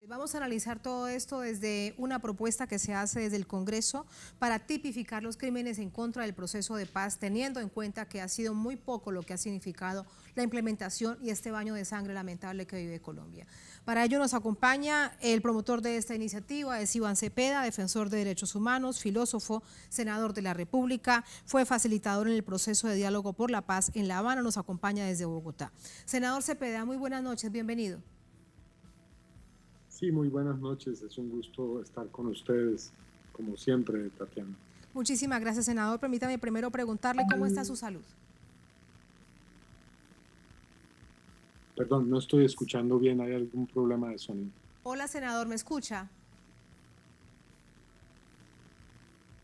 Vamos a analizar todo esto desde una propuesta que se hace desde el Congreso para tipificar los crímenes en contra del proceso de paz, teniendo en cuenta que ha sido muy poco lo que ha significado la implementación y este baño de sangre lamentable que vive Colombia. Para ello nos acompaña el promotor de esta iniciativa, es Iván Cepeda, defensor de derechos humanos, filósofo, senador de la República, fue facilitador en el proceso de diálogo por la paz en La Habana, nos acompaña desde Bogotá. Senador Cepeda, muy buenas noches, bienvenido. Sí, muy buenas noches. Es un gusto estar con ustedes, como siempre, Tatiana. Muchísimas gracias, senador. Permítame primero preguntarle cómo está su salud. Perdón, no estoy escuchando bien. ¿Hay algún problema de sonido? Hola, senador, ¿me escucha?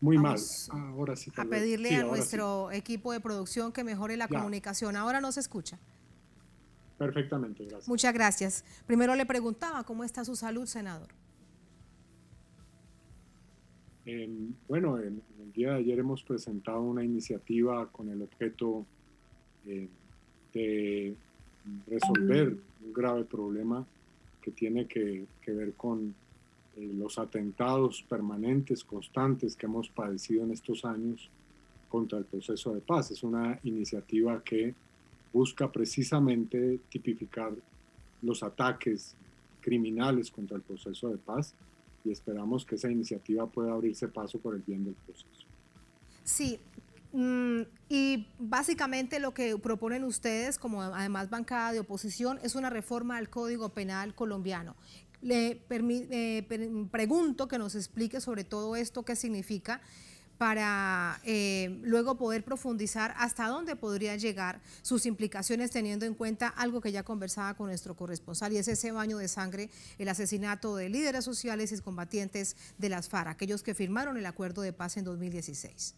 Muy mal. Vamos Ahora sí, a tal vez. pedirle Sí, a ahora sí. nuestro equipo de producción que mejore la Ya, comunicación. Ahora no se escucha. perfectamente, gracias. Muchas gracias. Primero le preguntaba cómo está su salud, senador. Bueno, en el día de ayer hemos presentado una iniciativa con el objeto eh, de resolver un grave problema que tiene que ver con los atentados permanentes, constantes que hemos padecido en estos años contra el proceso de paz. Es una iniciativa que busca precisamente tipificar los ataques criminales contra el proceso de paz y esperamos que esa iniciativa pueda abrirse paso por el bien del proceso. Sí, y básicamente lo que proponen ustedes, como además bancada de oposición, es una reforma al Código Penal colombiano. Pregunto que nos explique sobre todo esto, qué significa, para luego poder profundizar hasta dónde podría llegar sus implicaciones, teniendo en cuenta algo que ya conversaba con nuestro corresponsal, y es ese baño de sangre, el asesinato de líderes sociales y combatientes de las FARC, aquellos que firmaron el acuerdo de paz en 2016.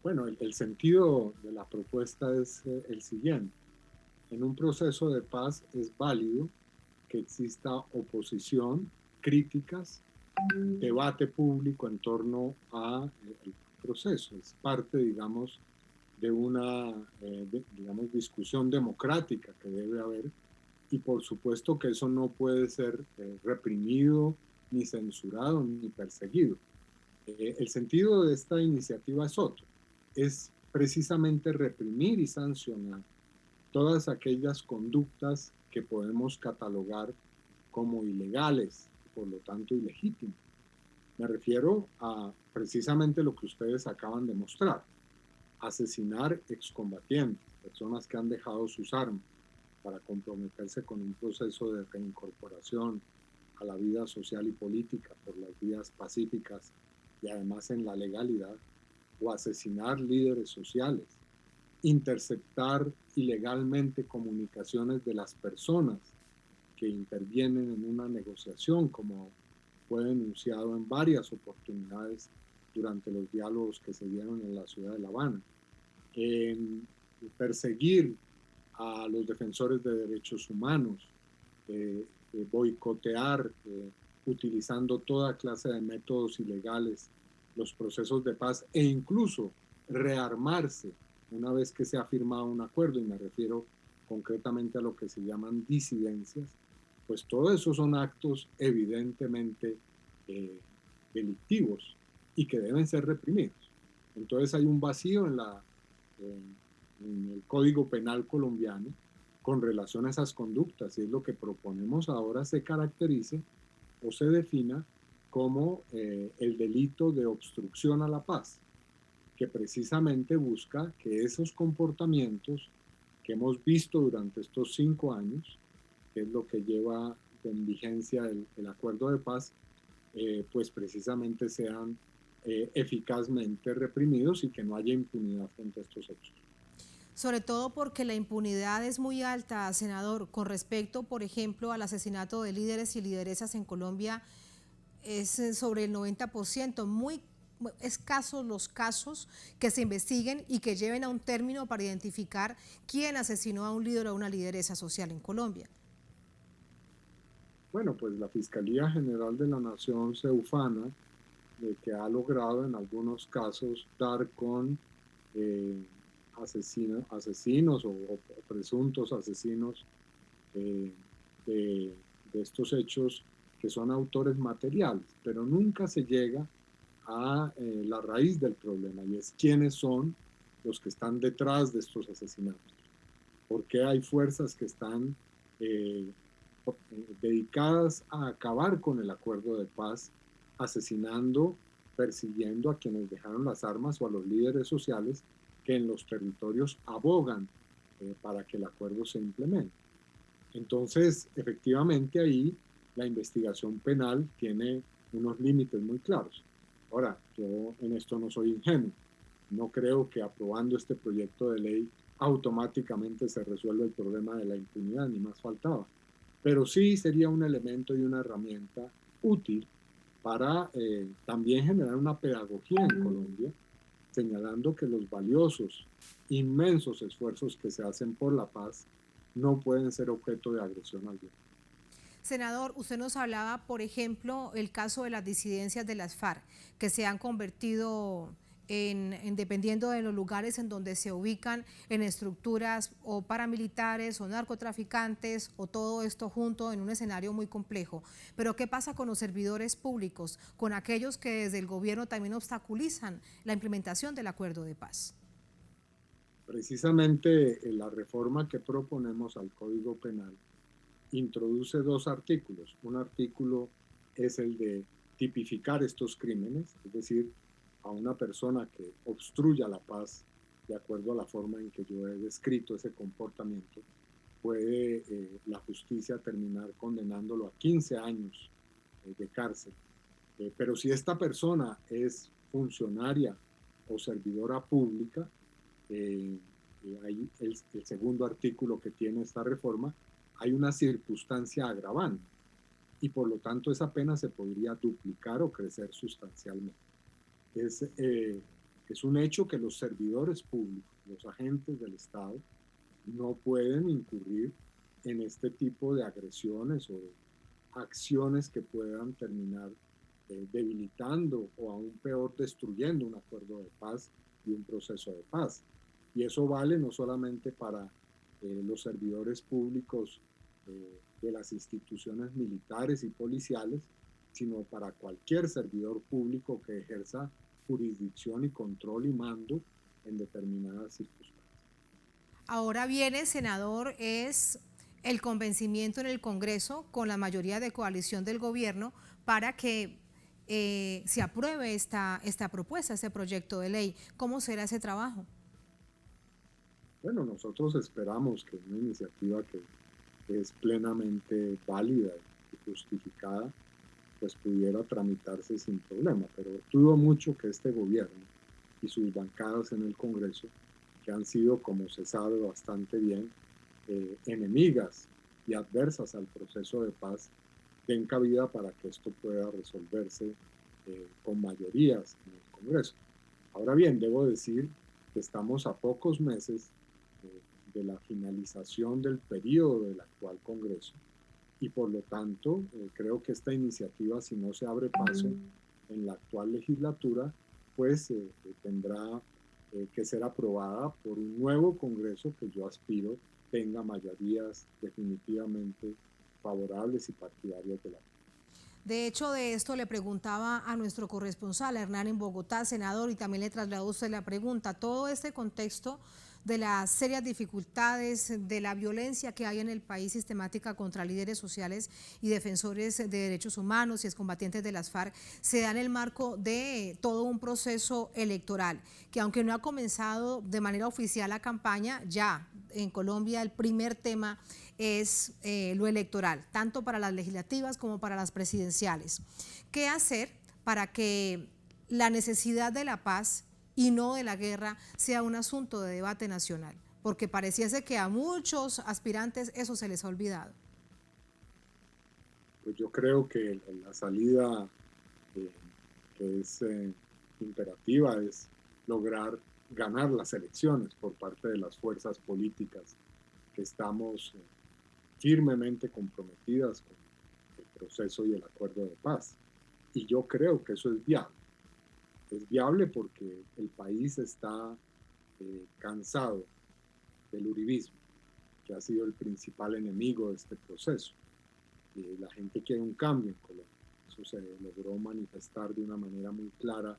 Bueno, el sentido de la propuesta es el siguiente. En un proceso de paz es válido que exista oposición, críticas, debate público en torno al proceso. Es parte, digamos, de una, digamos, discusión democrática que debe haber y por supuesto que eso no puede ser reprimido, ni censurado, ni perseguido. El sentido de esta iniciativa es otro, es precisamente reprimir y sancionar todas aquellas conductas que podemos catalogar como ilegales y por lo tanto ilegítimas. Me refiero a precisamente lo que ustedes acaban de mostrar, asesinar excombatientes, personas que han dejado sus armas para comprometerse con un proceso de reincorporación a la vida social y política por las vías pacíficas y además en la legalidad, o asesinar líderes sociales, interceptar ilegalmente comunicaciones de las personas que intervienen en una negociación, como fue denunciado en varias oportunidades durante los diálogos que se dieron en la ciudad de La Habana. Perseguir a los defensores de derechos humanos, boicotear, utilizando toda clase de métodos ilegales, los procesos de paz e incluso rearmarse una vez que se ha firmado un acuerdo, y me refiero concretamente a lo que se llaman disidencias, pues todo eso son actos evidentemente delictivos y que deben ser reprimidos. Entonces hay un vacío en el Código Penal colombiano con relación a esas conductas, y es lo que proponemos ahora se caracterice o se defina como el delito de obstrucción a la paz, que precisamente busca que esos comportamientos que hemos visto durante estos 5 años, que es lo que lleva en vigencia el acuerdo de paz, pues precisamente sean eficazmente reprimidos y que no haya impunidad frente a estos hechos. Sobre todo porque la impunidad es muy alta, senador, con respecto, por ejemplo, al asesinato de líderes y lideresas en Colombia, es sobre el 90%, muy escasos los casos que se investiguen y que lleven a un término para identificar quién asesinó a un líder o a una lideresa social en Colombia. Bueno, pues la Fiscalía General de la Nación se ufana de que ha logrado en algunos casos dar con eh, asesinos o presuntos asesinos de de estos hechos que son autores materiales, pero nunca se llega a la raíz del problema, y es quiénes son los que están detrás de estos asesinatos. ¿Por qué hay fuerzas que están dedicadas a acabar con el acuerdo de paz, asesinando, persiguiendo a quienes dejaron las armas o a los líderes sociales que en los territorios abogan para que el acuerdo se implemente? Entonces, efectivamente, ahí la investigación penal tiene unos límites muy claros. Ahora, yo en esto no soy ingenuo. No creo que aprobando este proyecto de ley automáticamente se resuelva el problema de la impunidad, ni más faltaba. Pero sí sería un elemento y una herramienta útil para también generar una pedagogía en Colombia, señalando que los valiosos, inmensos esfuerzos que se hacen por la paz no pueden ser objeto de agresión alguna. Senador, usted nos hablaba, por ejemplo, el caso de las disidencias de las FARC, que se han convertido dependiendo de los lugares en donde se ubican, en estructuras o paramilitares o narcotraficantes o todo esto junto en un escenario muy complejo. Pero ¿qué pasa con los servidores públicos, con aquellos que desde el gobierno también obstaculizan la implementación del acuerdo de paz? Precisamente la reforma que proponemos al Código Penal introduce dos artículos. Un artículo es el de tipificar estos crímenes, es decir, a una persona que obstruya la paz de acuerdo a la forma en que yo he descrito ese comportamiento, puede la justicia terminar condenándolo a 15 años de cárcel. Pero si esta persona es funcionaria o servidora pública, ahí el segundo artículo que tiene esta reforma, hay una circunstancia agravante y por lo tanto esa pena se podría duplicar o crecer sustancialmente. Es un hecho que los servidores públicos, los agentes del Estado, no pueden incurrir en este tipo de agresiones o de acciones que puedan terminar debilitando o aún peor destruyendo un acuerdo de paz y un proceso de paz. Y eso vale no solamente para los servidores públicos de las instituciones militares y policiales, sino para cualquier servidor público que ejerza jurisdicción y control y mando en determinadas circunstancias. Ahora viene, senador, es el convencimiento en el Congreso con la mayoría de coalición del gobierno para que se apruebe esta propuesta, este proyecto de ley. ¿Cómo será ese trabajo? Bueno, nosotros esperamos que una iniciativa que es plenamente válida y justificada, pues pudiera tramitarse sin problema, pero dudo mucho que este gobierno y sus bancadas en el Congreso, que han sido, como se sabe bastante bien, enemigas y adversas al proceso de paz, den cabida para que esto pueda resolverse con mayorías en el Congreso. Ahora bien, debo decir que estamos a pocos meses de la finalización del periodo del actual Congreso y por lo tanto creo que esta iniciativa, si no se abre paso en la actual legislatura, pues tendrá que ser aprobada por un nuevo Congreso que yo aspiro tenga mayorías definitivamente favorables y partidarias de la. De hecho, de esto le preguntaba a nuestro corresponsal, Hernán, en Bogotá, senador, y también le trasladó usted la pregunta. Todo este contexto de las serias dificultades, de la violencia que hay en el país sistemática contra líderes sociales y defensores de derechos humanos y excombatientes de las FARC, se da en el marco de todo un proceso electoral, que aunque no ha comenzado de manera oficial la campaña, ya en Colombia el primer tema es lo electoral, tanto para las legislativas como para las presidenciales. ¿Qué hacer para que la necesidad de la paz y no de la guerra sea un asunto de debate nacional? Porque pareciese que a muchos aspirantes eso se les ha olvidado. Pues yo creo que la salida que es imperativa es lograr ganar las elecciones por parte de las fuerzas políticas que estamos firmemente comprometidas con el proceso y el acuerdo de paz. Y yo creo que eso es viable. Es viable porque el país está cansado del uribismo, que ha sido el principal enemigo de este proceso. La gente quiere un cambio en Colombia. Eso se logró manifestar de una manera muy clara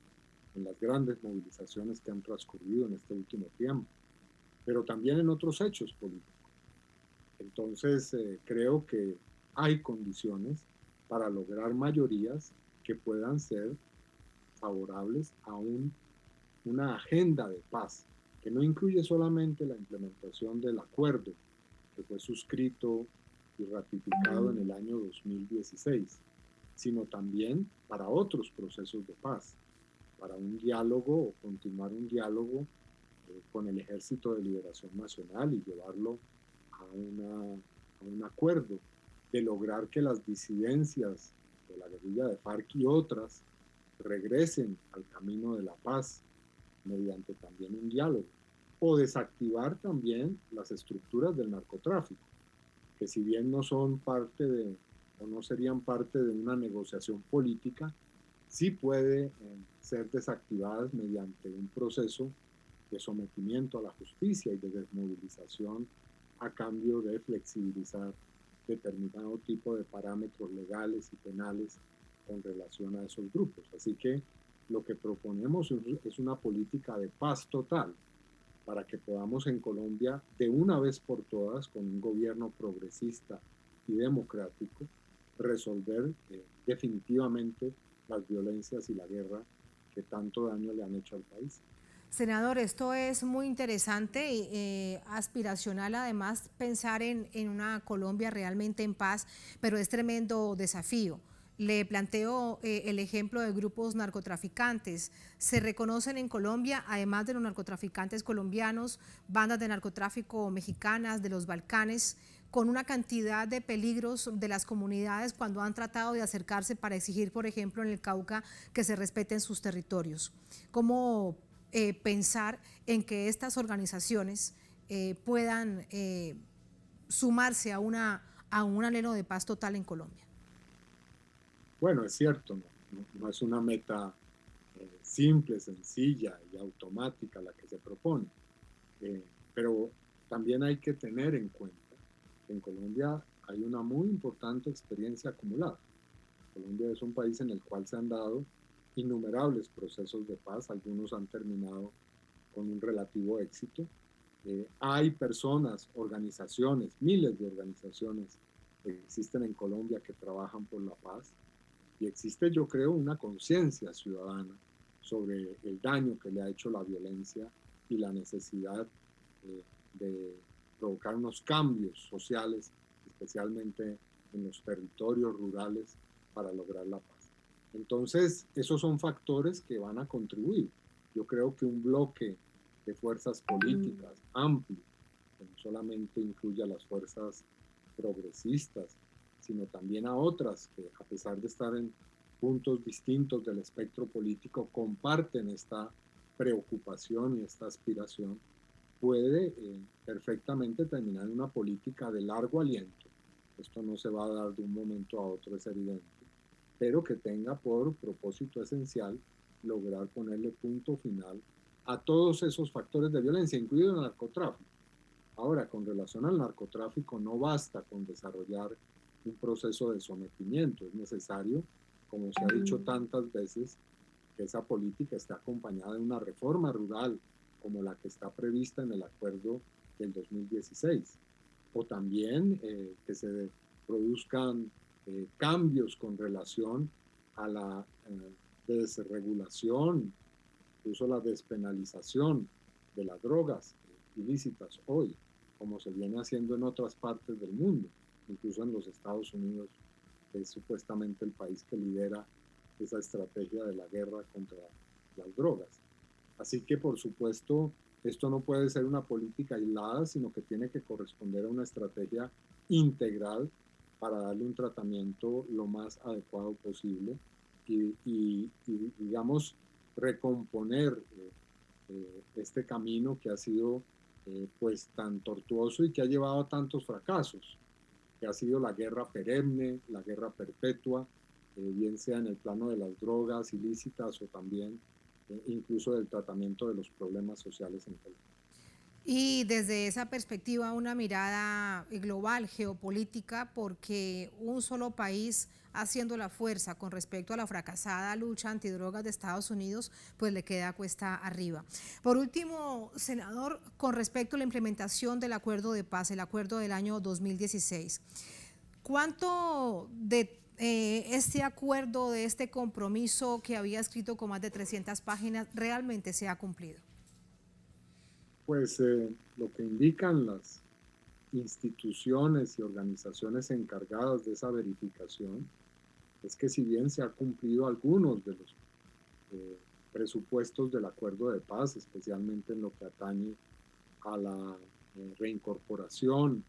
en las grandes movilizaciones que han transcurrido en este último tiempo, pero también en otros hechos políticos. Entonces, creo que hay condiciones para lograr mayorías que puedan ser favorables a una agenda de paz, que no incluye solamente la implementación del acuerdo que fue suscrito y ratificado en el año 2016, sino también para otros procesos de paz, para un diálogo o continuar un diálogo con el Ejército de Liberación Nacional y llevarlo a un acuerdo de lograr que las disidencias de la guerrilla de FARC y otras regresen al camino de la paz mediante también un diálogo, o desactivar también las estructuras del narcotráfico, que si bien no son parte de, o no serían parte de una negociación política, sí puede ser desactivadas mediante un proceso de sometimiento a la justicia y de desmovilización a cambio de flexibilizar determinado tipo de parámetros legales y penales con relación a esos grupos. Así que lo que proponemos es una política de paz total para que podamos en Colombia, de una vez por todas, con un gobierno progresista y democrático, resolver definitivamente las violencias y la guerra que tanto daño le han hecho al país. Senador, esto es muy interesante y aspiracional además pensar en una Colombia realmente en paz, pero es tremendo desafío. Le planteo el ejemplo de grupos narcotraficantes. Se reconocen en Colombia, además de los narcotraficantes colombianos, bandas de narcotráfico mexicanas, de los Balcanes, con una cantidad de peligros de las comunidades cuando han tratado de acercarse para exigir, por ejemplo, en el Cauca, que se respeten sus territorios. ¿Cómo pensar en que estas organizaciones puedan sumarse a un anhelo de paz total en Colombia? Bueno, es cierto, no es una meta simple, sencilla y automática la que se propone, pero también hay que tener en cuenta que en Colombia hay una muy importante experiencia acumulada. Colombia es un país en el cual se han dado innumerables procesos de paz, algunos han terminado con un relativo éxito. Hay personas, organizaciones, miles de organizaciones que existen en Colombia que trabajan por la paz y existe, yo creo, una conciencia ciudadana sobre el daño que le ha hecho la violencia y la necesidad de provocar unos cambios sociales, especialmente en los territorios rurales, para lograr la paz. Entonces, esos son factores que van a contribuir. Yo creo que un bloque de fuerzas políticas amplio, que no solamente incluye a las fuerzas progresistas, sino también a otras que, a pesar de estar en puntos distintos del espectro político, comparten esta preocupación y esta aspiración, puede perfectamente terminar en una política de largo aliento. Esto no se va a dar de un momento a otro, es evidente, pero que tenga por propósito esencial lograr ponerle punto final a todos esos factores de violencia, incluido el narcotráfico. Ahora, con relación al narcotráfico, no basta con desarrollar un proceso de sometimiento, es necesario, como se ha dicho tantas veces, que esa política esté acompañada de una reforma rural, como la que está prevista en el acuerdo del 2016, o también que se produzcan cambios con relación a la desregulación, incluso la despenalización de las drogas ilícitas hoy, como se viene haciendo en otras partes del mundo, incluso en los Estados Unidos, que es supuestamente el país que lidera esa estrategia de la guerra contra las drogas. Así que, por supuesto, esto no puede ser una política aislada, sino que tiene que corresponder a una estrategia integral para darle un tratamiento lo más adecuado posible y digamos, recomponer este camino que ha sido pues tan tortuoso y que ha llevado a tantos fracasos, que ha sido la guerra perenne, la guerra perpetua, bien sea en el plano de las drogas ilícitas o también incluso del tratamiento de los problemas sociales en Colombia. Y desde esa perspectiva, una mirada global, geopolítica, porque un solo país haciendo la fuerza con respecto a la fracasada lucha antidrogas de Estados Unidos, pues le queda cuesta arriba. Por último, senador, con respecto a la implementación del acuerdo de paz, el acuerdo del año 2016, ¿cuánto de este acuerdo, de este compromiso que había escrito con más de 300 páginas, realmente se ha cumplido? Pues lo que indican las instituciones y organizaciones encargadas de esa verificación es que si bien se ha cumplido algunos de los eh, presupuestos del acuerdo de paz, especialmente en lo que atañe a la reincorporación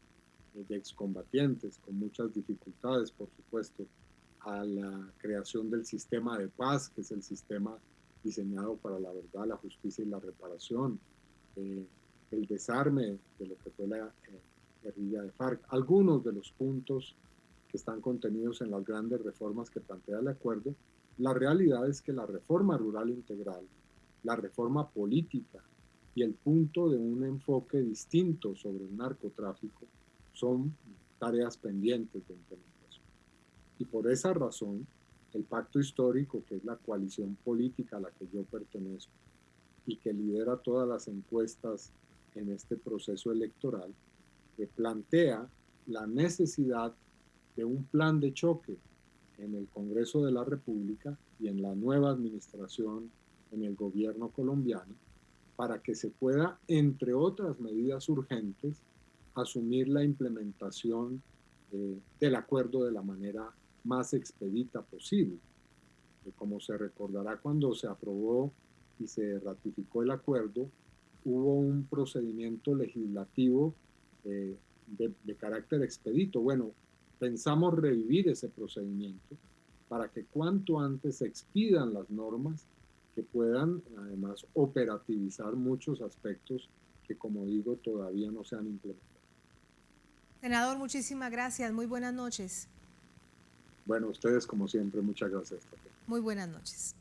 de excombatientes con muchas dificultades, por supuesto, a la creación del sistema de paz, que es el sistema diseñado para la verdad, la justicia y la reparación, eh, el desarme de lo que fue la guerrilla de FARC. Algunos de los puntos que están contenidos en las grandes reformas que plantea el acuerdo, la realidad es que la reforma rural integral, la reforma política y el punto de un enfoque distinto sobre el narcotráfico son tareas pendientes de implementación. Y por esa razón, el pacto histórico, que es la coalición política a la que yo pertenezco y que lidera todas las encuestas en este proceso electoral, plantea la necesidad de un plan de choque en el Congreso de la República y en la nueva administración en el gobierno colombiano para que se pueda, entre otras medidas urgentes, asumir la implementación del acuerdo de la manera más expedita posible. Como se recordará, cuando se aprobó y se ratificó el acuerdo, hubo un procedimiento legislativo de carácter expedito. Bueno, pensamos revivir ese procedimiento para que cuanto antes se expidan las normas que puedan, además, operativizar muchos aspectos que, como digo, todavía no se han implementado. Senador, muchísimas gracias. Muy buenas noches. Bueno, ustedes, como siempre, muchas gracias. Muy buenas noches.